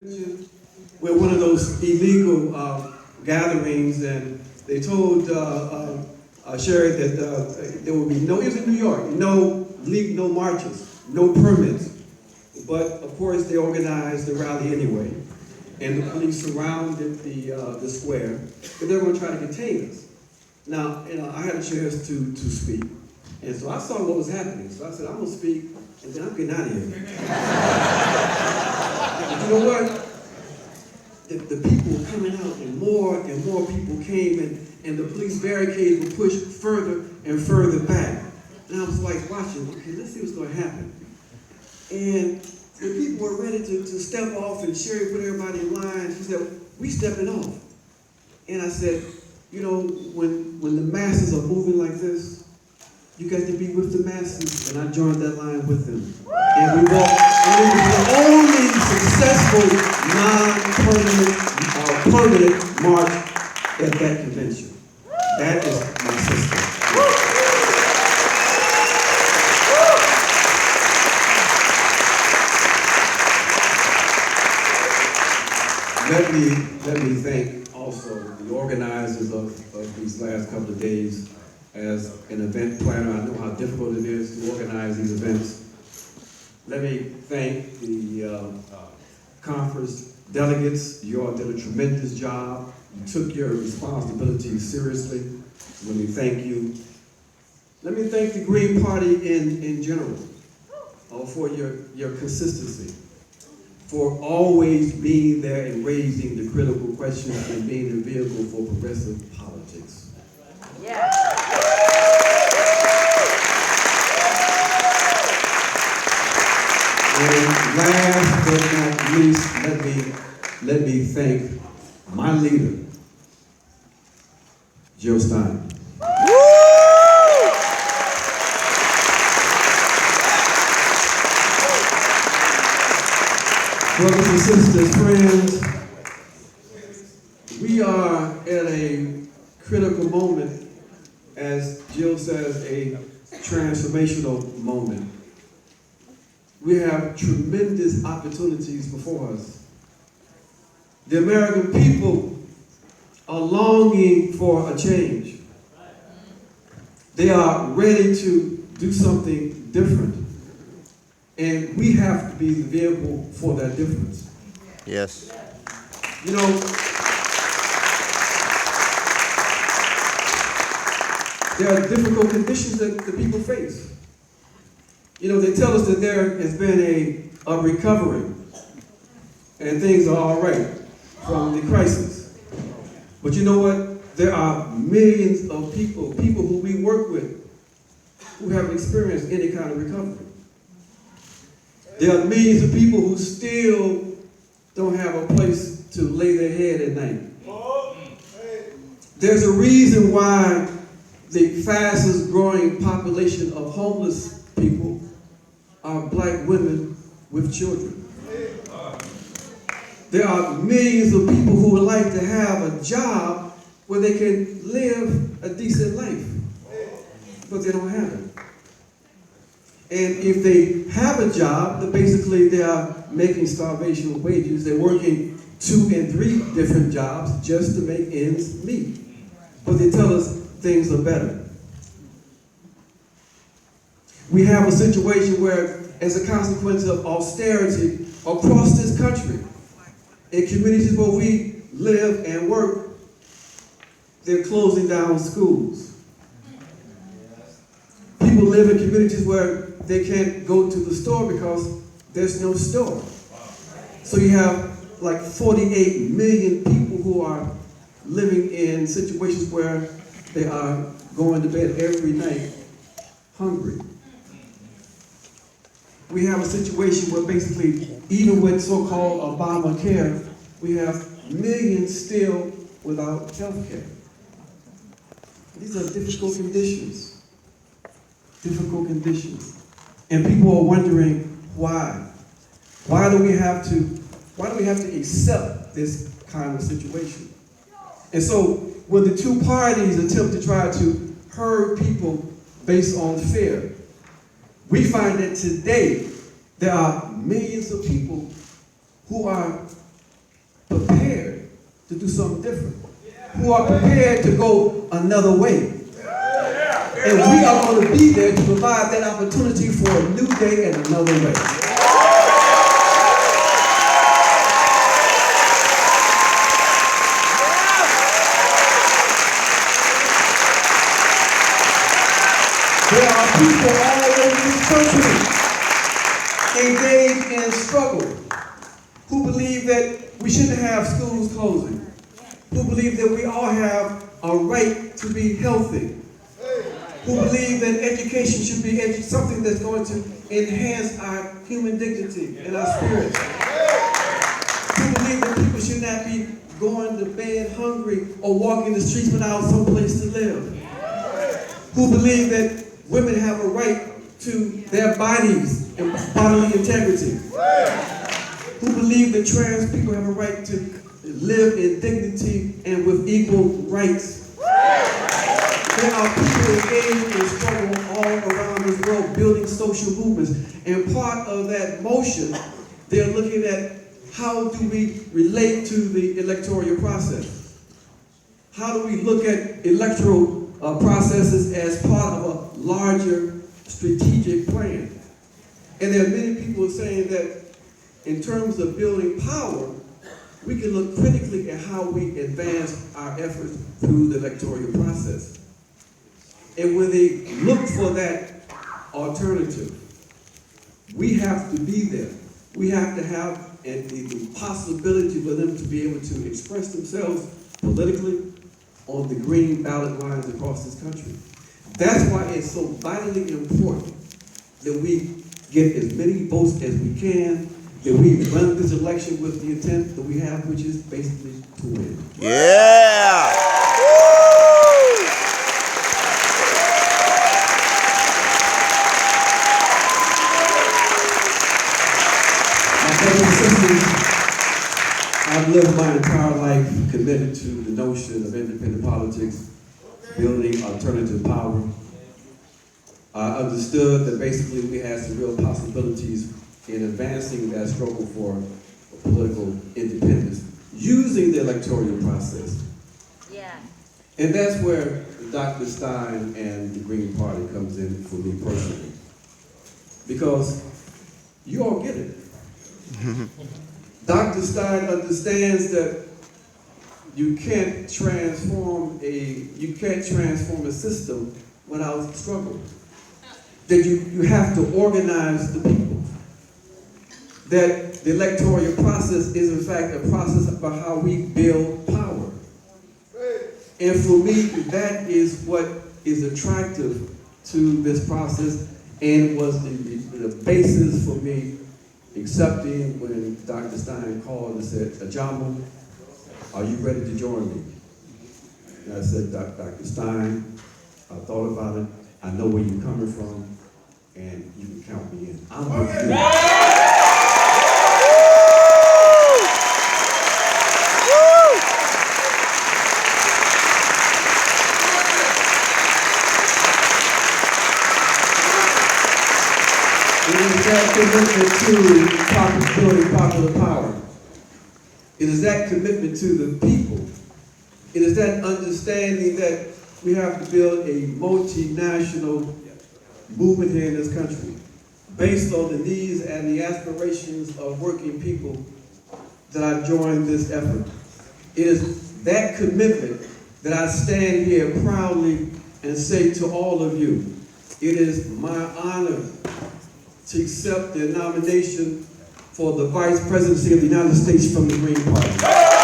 We're one of those illegal gatherings, and they told Sherry that there would be no, it was in New York, no marches, no permits. But of course, they organized the rally anyway, and the police surrounded the square, but they were going to try to contain us. Now, I had a chance to speak, and so I saw what was happening. So I said, I'm going to speak, and then I'm getting out of here. But you know what? The people were coming out, and more people came, and the police barricades were pushed further and further back. And I was like watching, okay, let's see what's going to happen. And the people were ready to step off, and Sherry put everybody in line. She said, we stepping off. And I said, when the masses are moving like this, you got to be with the masses. And I joined that line with them. And we walked, and it was the only successful permanent march at that convention. That is my sister. Let me thank also the organizers of these last couple of days. As an event planner, I know how difficult it is to organize these events. Let me thank the conference delegates. You all did a tremendous job. You took your responsibilities seriously. Let me thank you. Let me thank the Green Party in general for your consistency, for always being there and raising the critical questions and being the vehicle for progressive politics. Yeah. And last but not least, let me thank my leader, Jill Stein. Brothers and sisters, friends, we are at a critical moment, as Jill says, a transformational moment. We have tremendous opportunities before us. The American people are longing for a change. They are ready to do something different. And we have to be the vehicle for that difference. Yes. There are difficult conditions that the people face. They tell us that there has been a recovery and things are all right from the crisis. But you know what? There are millions of people who we work with, who haven't experienced any kind of recovery. There are millions of people who still don't have a place to lay their head at night. There's a reason why the fastest growing population of homeless people are black women with children. There are millions of people who would like to have a job where they can live a decent life, but they don't have it. And if they have a job, then basically they are making starvation wages. They're working 2 and 3 different jobs just to make ends meet. But they tell us things are better. We have a situation where, as a consequence of austerity across this country, in communities where we live and work, they're closing down schools. People live in communities where they can't go to the store because there's no store. So you have like 48 million people who are living in situations where they are going to bed every night hungry. We have a situation where basically, even with so-called Obamacare, we have millions still without health care. These are difficult conditions. Difficult conditions. And people are wondering why. Why do we have to accept this kind of situation? And so when the two parties attempt to try to herd people based on fear, we find that today there are millions of people who are to do something different, who are prepared to go another way. And we are going to be there to provide that opportunity for a new day and another way. There are people all over this country engaged in struggle, who believe that we shouldn't have schools closing, who believe that we all have a right to be healthy, who believe that education should be something that's going to enhance our human dignity and our spirit, who believe that people should not be going to bed hungry or walking the streets without some place to live, who believe that women have a right to their bodies and bodily integrity, who believe that trans people have a right to live in dignity and with equal rights. There are people engaged in struggle all around this world building social movements. And part of that motion, they're looking at how do we relate to the electoral process? How do we look at electoral processes as part of a larger strategic plan? And there are many people saying that in terms of building power, we can look critically at how we advance our efforts through the electoral process. And when they look for that alternative, we have to be there. We have to have the possibility for them to be able to express themselves politically on the green ballot lines across this country. That's why it's so vitally important that we get as many votes as we can, that we run this election with the intent that we have, which is basically to win. Yeah! My brothers and sisters, I've lived my entire life committed to the notion of independent politics, building alternative power. I understood that basically we had some real possibilities in advancing that struggle for political independence using the electoral process. Yeah. And that's where Dr. Stein and the Green Party comes in for me personally. Because you all get it. Dr. Stein understands that you can't transform a system without struggle. That you have to organize the people. That the electoral process is in fact a process about how we build power. And for me, that is what is attractive to this process and was the basis for me accepting when Dr. Stein called and said, Ajamu, are you ready to join me? And I said, Dr. Stein, I thought about it. I know where you're coming from, and you can count me in. I'm with you. It is that commitment to building popular power. It is that commitment to the people. It is that understanding that we have to build a multinational movement here in this country based on the needs and the aspirations of working people that I joined this effort. It is that commitment that I stand here proudly and say to all of you, it is my honor to accept the nomination for the Vice Presidency of the United States from the Green Party.